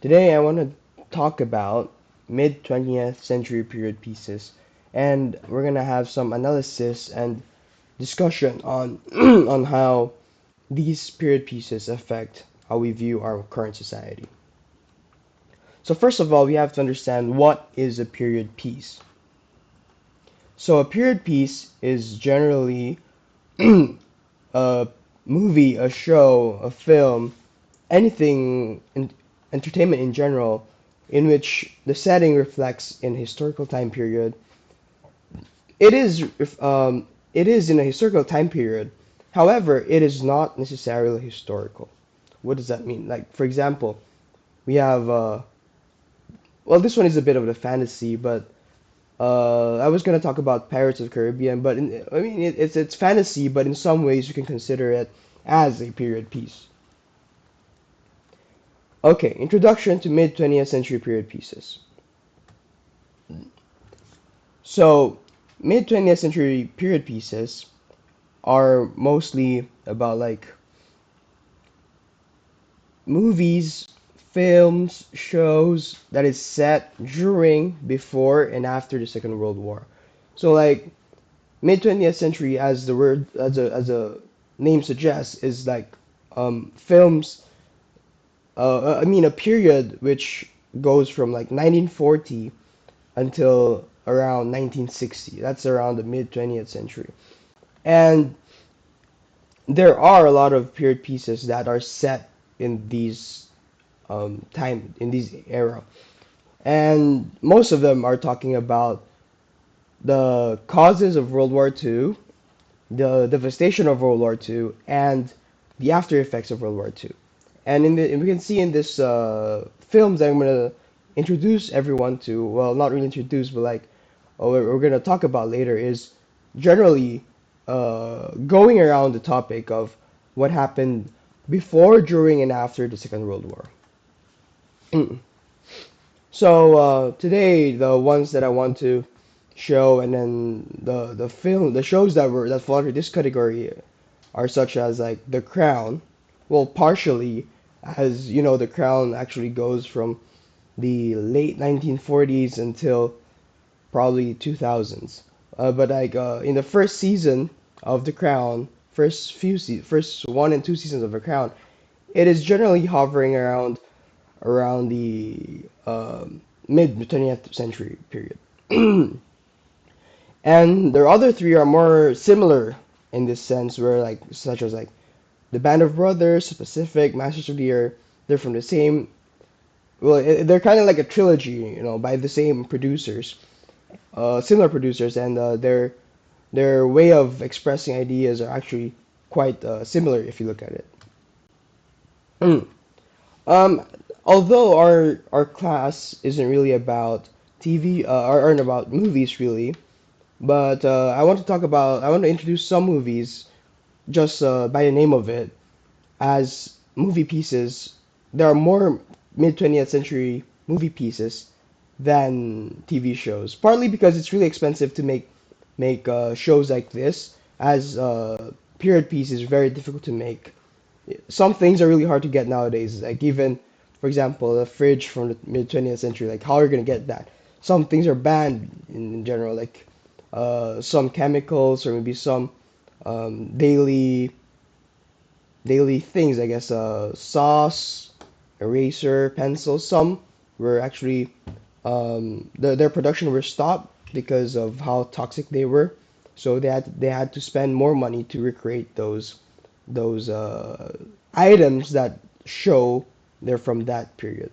Today I want to talk about mid 20th century period pieces, and we're gonna have some analysis and discussion on on how these period pieces affect how we view our current society. So first of all, we have to understand what is a period piece. So a period piece is generally a movie, a show, a film, anything in entertainment in general in which the setting reflects in historical time period. It is it is in a historical time period. However, it is not necessarily historical. What does that mean? Like for example, we have well, this one is a bit of a fantasy, but I was gonna talk about Pirates of the Caribbean, but I mean it's fantasy, but in some ways you can consider it as a period piece. Okay, introduction to mid 20th century period pieces. So, mid 20th century period pieces are mostly about like movies, films, shows that is set during, before, and after the Second World War. So, like mid 20th century, as the word as a name suggests, is like films. I mean, a period which goes from like 1940 until around 1960. That's around the mid 20th century. And there are a lot of period pieces that are set in these time in these era, and most of them are talking about the causes of World War II, the devastation of World War II, and the after effects of World War II. And we can see in this films that I'm gonna introduce everyone to. Well, not really introduce, but like we're gonna talk about later is generally going around the topic of what happened before, during, and after the Second World War. So today, the ones that I want to show, and then the shows that fall under this category are such as like The Crown. Well, partially, as you know, The Crown actually goes from the late 1940s until probably 2000s. But like in the first season of The Crown, first 1 and 2 seasons of The Crown, it is generally hovering around the mid 20th century period. And the other three are more similar in this sense, where like such as like the Band of Brothers, Pacific, Masters of the Air, they're from the same. Well, they're kind of like a trilogy, by the same producers, similar producers, and their way of expressing ideas are actually quite similar if you look at it. Um, Although our class isn't really about TV, aren't about movies really, but I want to introduce some movies just by the name of it as movie pieces. There are more mid 20th century movie pieces than TV shows, partly because it's really expensive to make shows like this, as period piece is very difficult to make. Some things are really hard to get nowadays. Like even, for example, a fridge from the mid 20th century. Like how are you gonna get that? Some things are banned in general, like some chemicals or maybe some daily things. I guess sauce, eraser, pencils. Some were actually their production were stopped because of how toxic they were. So they had to spend more money to recreate those items that show they're from that period.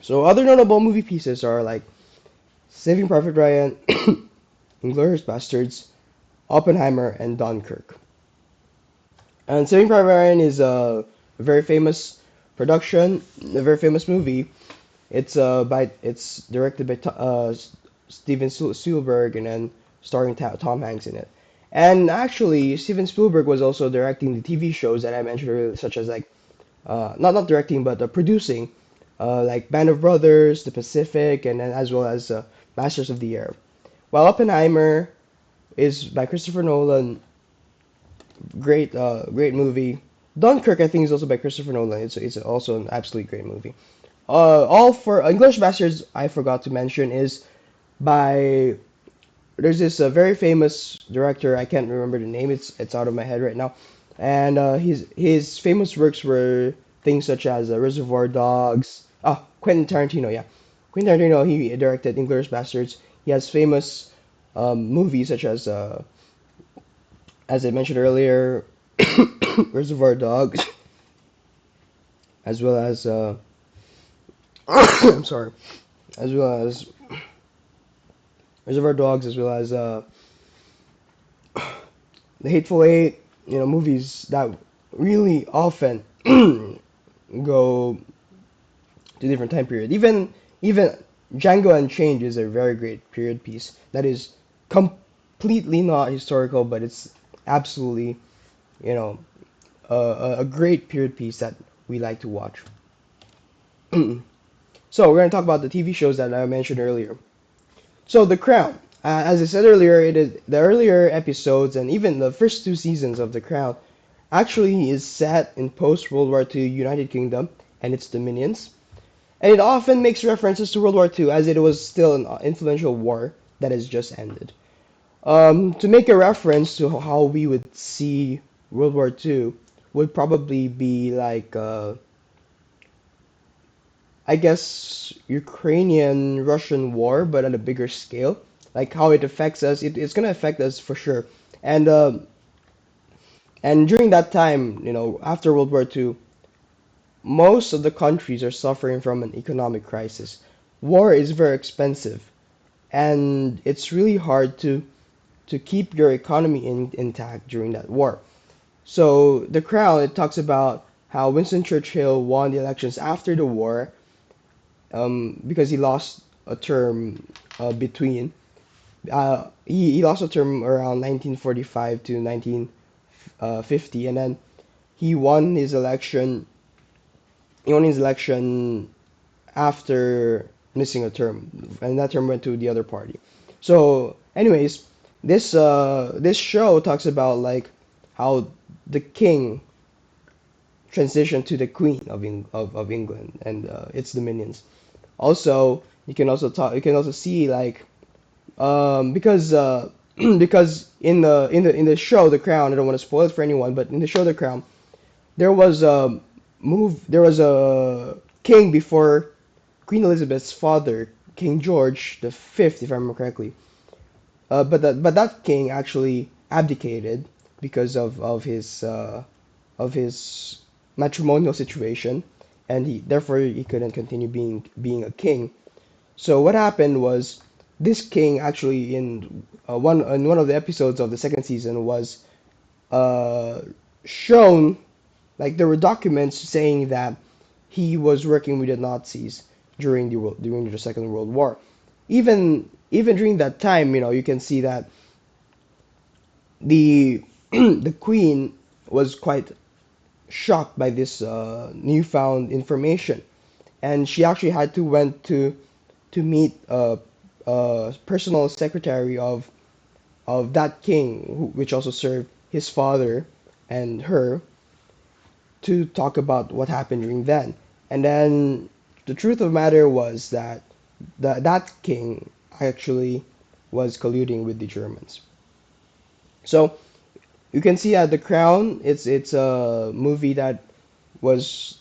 So other notable movie pieces are like Saving Private Ryan, Inglourious Bastards, Oppenheimer, and Dunkirk. And Saving Private Ryan is a very famous production, a very famous movie. It's directed by Steven Spielberg and then starring Tom Hanks in it. And actually, Steven Spielberg was also directing the TV shows that I mentioned earlier, such as like not directing but producing, like Band of Brothers, The Pacific, and then as well as Masters of the Air. While Oppenheimer is by Christopher Nolan, great movie. Dunkirk, I think, is also by Christopher Nolan. It's also an absolutely great movie. all for English Bastards, I forgot to mention, is by there's this very famous director. I can't remember the name. It's out of my head right now. And his famous works were things such as Reservoir Dogs. Ah, Quentin Tarantino. Yeah, Quentin Tarantino. He directed Inglourious Bastards. He has famous movies such as I mentioned earlier, Reservoir Dogs, as well as I'm sorry, as well as Reservoir Dogs, as well as The Hateful Eight. You know, movies that really often go to different time period. Even Django Unchained is a very great period piece that is completely not historical, but it's absolutely you know a great period piece that we like to watch. So we're going to talk about the TV shows that I mentioned earlier. So The Crown, as I said earlier, it is the earlier episodes and even the first two seasons of The Crown actually is set in post World War II United Kingdom and its dominions. And it often makes references to World War II as it was still an influential war that has just ended. To make a reference to how we would see World War II would probably be like, I guess, Ukrainian-Russian war, but on a bigger scale. Like how it affects us, it's gonna affect us for sure. And uh, and during that time, after World War II, most of the countries are suffering from an economic crisis. War is very expensive, and it's really hard to keep your economy intact during that war. So The Crown, it talks about how Winston Churchill won the elections after the war, because he lost a term between. He lost a term around 1945 to 1950, and then he won his election. He won his election after missing a term, and that term went to the other party. So, anyways, this show talks about like how the king transitioned to the queen of England and its dominions. Also, you can also see like because because in the show The Crown, I don't want to spoil it for anyone, but in the show The Crown, there was a there was a king before Queen Elizabeth's father, King George the Fifth, if I remember correctly. But that king actually abdicated because of his matrimonial situation, and he couldn't continue being a king. So what happened was this king actually in one of the episodes of the second season was uh, shown, like there were documents saying that he was working with the Nazis during the Second World War. Even during that time, you can see that the the queen was quite shocked by this newfound information, and she actually had to went to meet a personal secretary of that king, which also served his father and her, to talk about what happened during then. And then the truth of the matter was that that king actually was colluding with the Germans. So you can see at The Crown, it's a movie that was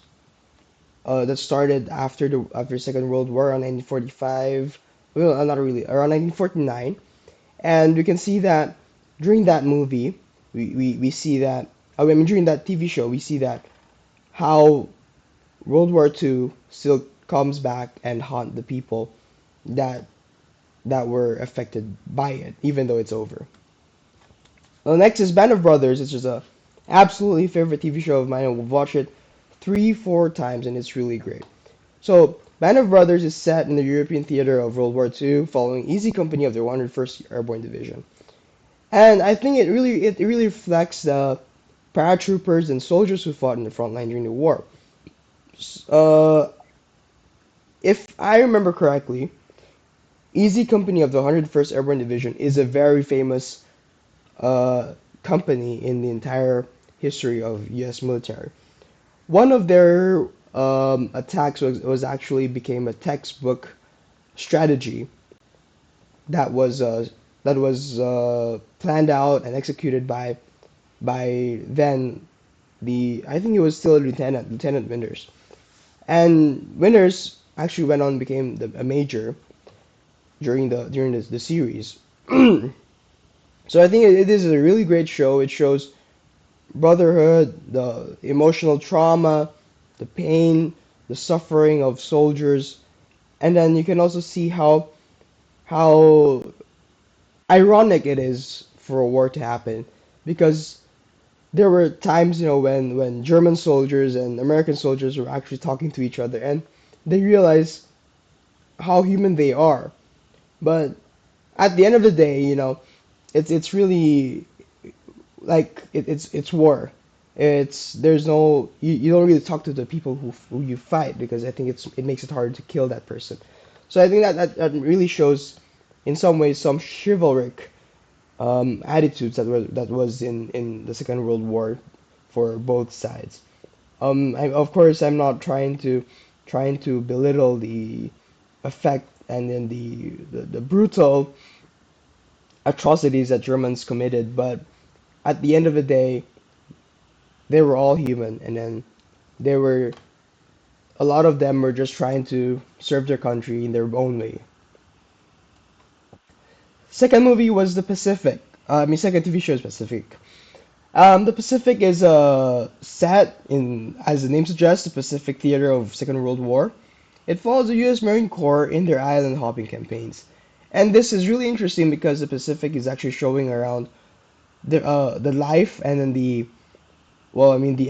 that started after Second World War around 1945. Well, not really, around 1949. And we can see that during that movie, we see that, I mean, during that TV show, we see that how World War II still comes back and haunt the people that that were affected by it, even though it's over. Well, next is Band of Brothers. It's just a absolutely favorite TV show of mine. I will watch it three, four times, and it's really great. So, Band of Brothers is set in the European theater of World War II, following Easy Company of the 101st Airborne Division. And I think it really reflects the paratroopers and soldiers who fought in the front line during the war. Uh, if I remember correctly, Easy Company of the 101st Airborne Division is a very famous company in the entire history of U.S. military. One of their attacks was actually became a textbook strategy that was planned out and executed by then the I think he was still a Lieutenant Winters. And Winters actually went on and became a major during the series. So I think it is a really great show. It shows brotherhood, the emotional trauma, the pain, the suffering of soldiers, and then you can also see how ironic it is for a war to happen because there were times, when German soldiers and American soldiers were actually talking to each other and they realized how human they are. But at the end of the day, it's really like it's war. It's there's no you don't really talk to the people who you fight because I think it makes it harder to kill that person. So I think that really shows in some ways some chivalric attitudes that was in the Second World War for both sides. Of course, I'm not trying to belittle the effect and then the brutal atrocities that Germans committed, but at the end of the day, they were all human, and then they were a lot of them were just trying to serve their country in their own way. Second movie was The Pacific. Second TV show is Pacific. The Pacific is set in, as the name suggests, the Pacific theater of Second World War. It follows the U.S. Marine Corps in their island hopping campaigns. And this is really interesting because the Pacific is actually showing around the life and then the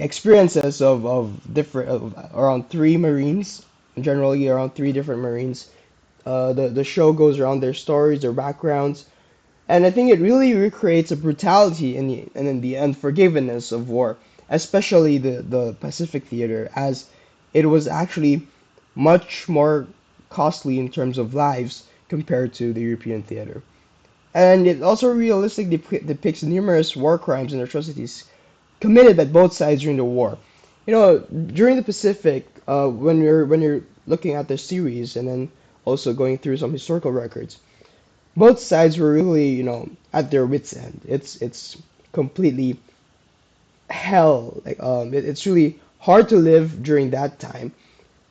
experiences of different around three Marines, generally around three different Marines. The show goes around their stories, their backgrounds, and I think it really recreates a brutality and then the unforgiveness of war, especially the Pacific theater, as it was actually much more costly in terms of lives compared to the European theater. And it also realistically depicts numerous war crimes and atrocities committed by both sides during the war. During the Pacific, when you're looking at the series and then also going through some historical records, both sides were really, at their wits' end. It's completely hell. Like it's really hard to live during that time.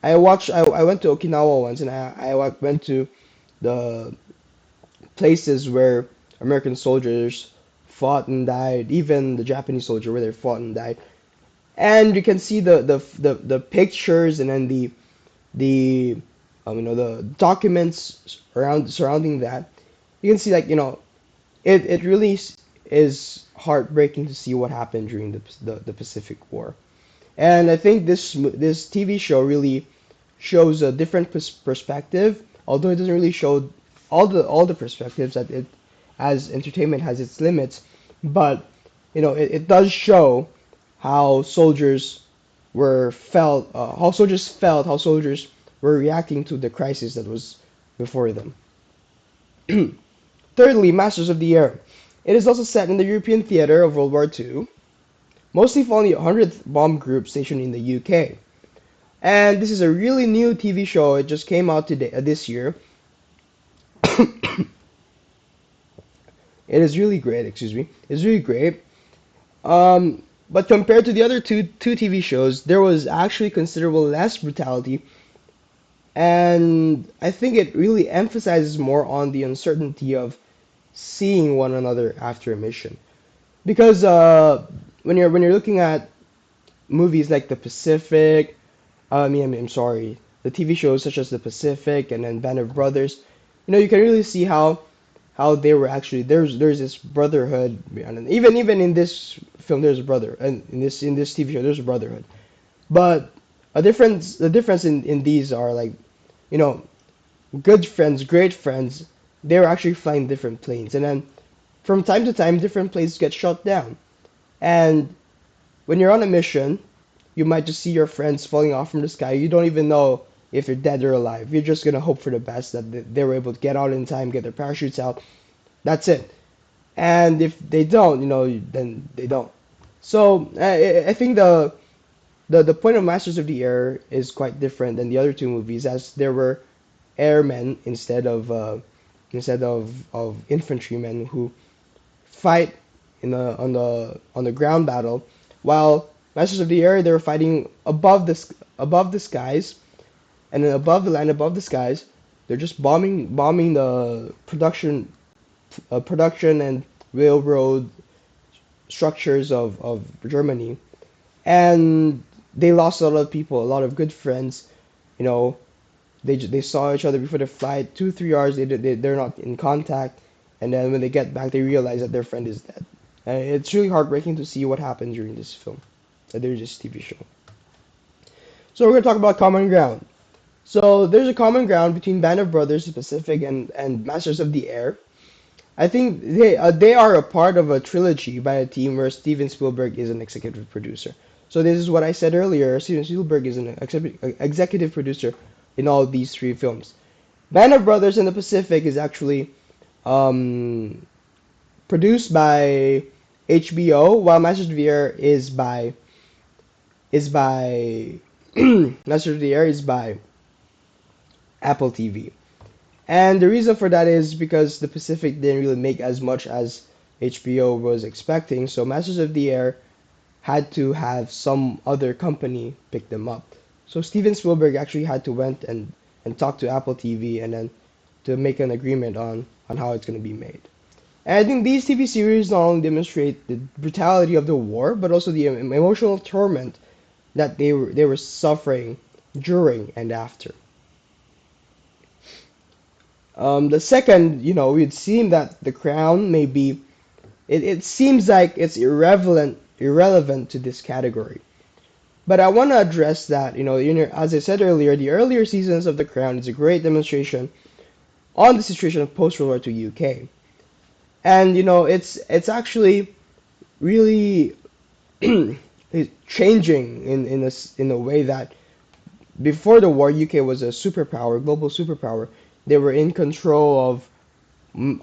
I went to Okinawa once, and I went to the places where American soldiers fought and died, even the Japanese soldier where they fought and died. And you can see the pictures and then the the documents around surrounding that. You can see like it really is heartbreaking to see what happened during the Pacific War. And I think this TV show really shows a different perspective, although it doesn't really show all the perspectives that it as entertainment has its limits, but it does show how soldiers how soldiers were reacting to the crisis that was before them. Thirdly, Masters of the Air. It is also set in the European theater of World War II, mostly following the 100th Bomb Group stationed in the UK. And this is a really new TV show. It just came out this year. It is really great, excuse me. It's really great. But compared to the other two TV shows, there was actually considerable less brutality, and I think it really emphasizes more on the uncertainty of seeing one another after a mission. Because when you're looking at movies like The Pacific, I'm sorry, the TV shows such as The Pacific and then Band of Brothers, you can really see how they were actually there's this brotherhood, and even in this film there's a brother, and in this TV show there's a brotherhood. But the difference in these are like, you know, good friends, great friends, they're actually flying different planes, and then from time to time different planes get shot down. And when you're on a mission, you might just see your friends falling off from the sky. You don't even know if they're dead or alive. You're just gonna hope for the best that they were able to get out in time, get their parachutes out. That's it. And if they don't, then they don't. So I think the point of Masters of the Air is quite different than the other two movies, as there were airmen instead of infantrymen who fight on the ground battle, while Masters of the Air they were fighting above the skies, and then above the land, above the skies, they're just bombing the production and railroad structures of Germany, and they lost a lot of people, a lot of good friends. You know, they saw each other before the flight, 2 3 hours they're not in contact, and then when they get back, they realize that their friend is dead. And it's really heartbreaking to see what happened during this film, during this TV show. So we're gonna talk about common ground. So there's a common ground between Band of Brothers, Pacific, and Masters of the Air. I think they are a part of a trilogy by a team where Steven Spielberg is an executive producer. So this is what I said earlier. Steven Spielberg is an executive producer in all these three films. Band of Brothers in the Pacific is actually um, produced by HBO, while Masters of the Air is by Masters of the Air is by Apple TV. And the reason for that is because the Pacific didn't really make as much as HBO was expecting, so Masters of the Air had to have some other company pick them up. So Steven Spielberg actually had to went and talk to Apple TV and then to make an agreement on how it's going to be made. And I think these TV series not only demonstrate the brutality of the war, but also the emotional torment that they were suffering during and after. The second, we'd seen that The Crown may be it seems like it's irrelevant to this category. But I want to address that, as I said earlier, the earlier seasons of The Crown is a great demonstration on the situation of post-World War II UK. And it's actually really changing in a way that before the war, UK was a superpower, global superpower. They were in control of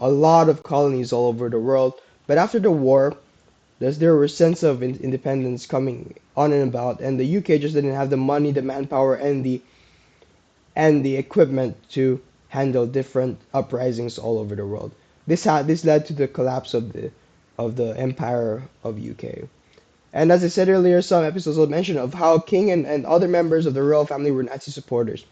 a lot of colonies all over the world. But after the war, there was sense of independence coming on and about, and the UK just didn't have the money, the manpower, and the equipment to handle different uprisings all over the world. This led to the collapse of the empire of UK. And as I said earlier, some episodes will mention of how King and other members of the royal family were Nazi supporters.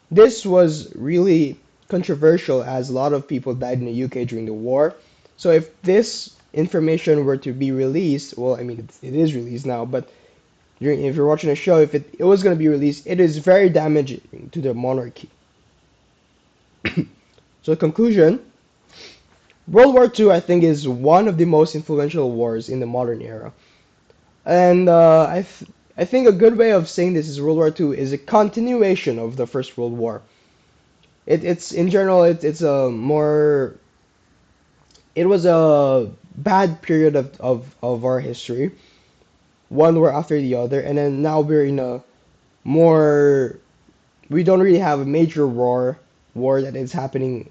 This was really controversial as a lot of people died in the UK during the war. So if this information were to be released, well, I mean, it is released now, but if you're watching a show, if it was going to be released, it is very damaging to the monarchy. So, conclusion, World War II, I think, is one of the most influential wars in the modern era. And I think a good way of saying this is World War II is a continuation of the First World War. It's in general, it's a more, it was a bad period of our history, one war after the other, and then now we're in a more, we don't really have a major war that is happening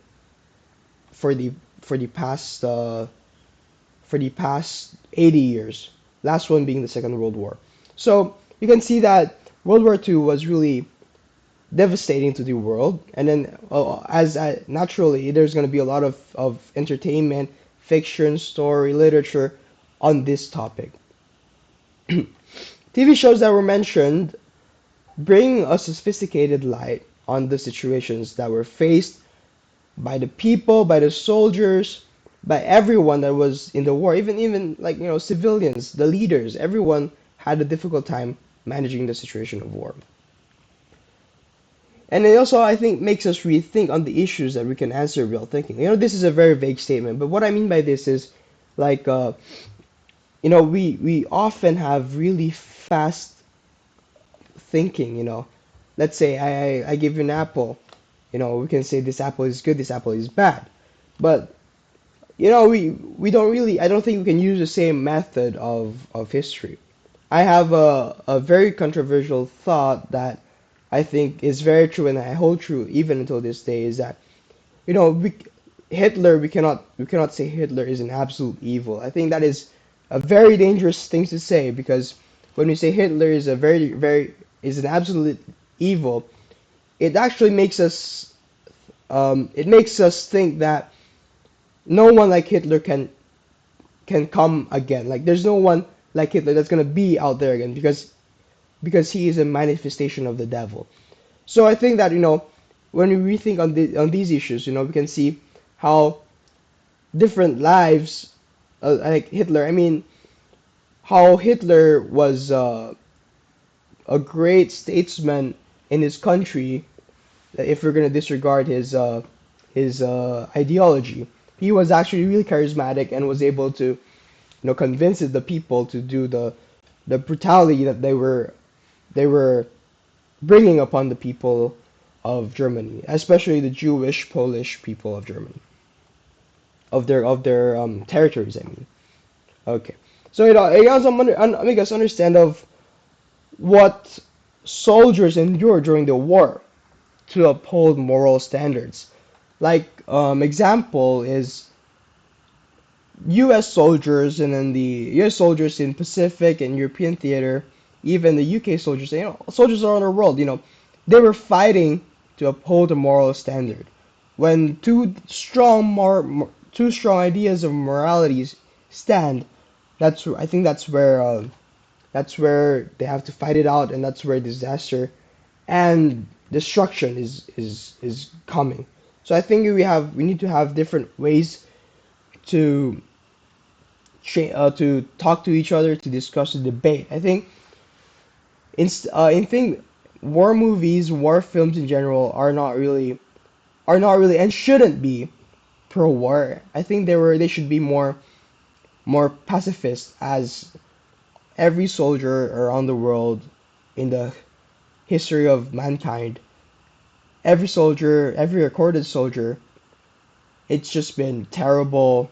for the for the past uh, for the past 80 years. Last one being the Second World War. So you can see that World War II was really devastating to the world, and then as naturally there's going to be a lot of entertainment, fiction, story, literature on this topic. TV shows that were mentioned bring a sophisticated light on the situations that were faced by the people, by the soldiers, by everyone that was in the war, even like civilians, the leaders, everyone had a difficult time managing the situation of war. And it also, I think, makes us rethink on the issues that we can answer real thinking. This is a very vague statement, but what I mean by this is, like, we often have really fast thinking. Let's say I give you an apple. We can say this apple is good, this apple is bad, but we don't really. I don't think we can use the same method of history. I have a very controversial thought that I think is very true and I hold true even until this day is that Hitler we cannot say Hitler is an absolute evil. I think that is a very dangerous thing to say because when we say Hitler is a very is an absolute evil, it actually makes us it makes us think that no one like Hitler can come again. Like there's no one like Hitler that's gonna be out there again because he is a manifestation of the devil. So I think that when we rethink on these issues, we can see how different lives like Hitler. I mean, how Hitler was a great statesman in his country. If we're gonna disregard his ideology, he was actually really charismatic and was able to convince the people to do the brutality that they were bringing upon the people of Germany, especially the Jewish Polish people of Germany, of their territories. I mean, okay. So it also make us understand of what soldiers endure during the war to uphold moral standards. Like example is U.S. soldiers and then the U.S. soldiers in Pacific and European theater, even the UK soldiers, soldiers around the world, they were fighting to uphold a moral standard. When two strong ideas of moralities stand, I think that's where they have to fight it out, and that's where disaster and destruction is coming. So I think we need to have different ways to to talk to each other, to discuss, to debate. I think war movies, war films in general are not really and shouldn't be pro-war. I think they should be more pacifist, as every soldier around the world in the history of mankind, every recorded soldier, it's just been terrible,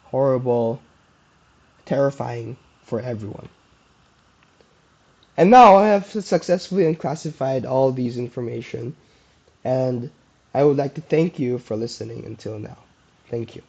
horrible, terrifying for everyone. And now I have successfully unclassified all these information, and I would like to thank you for listening until now. Thank you.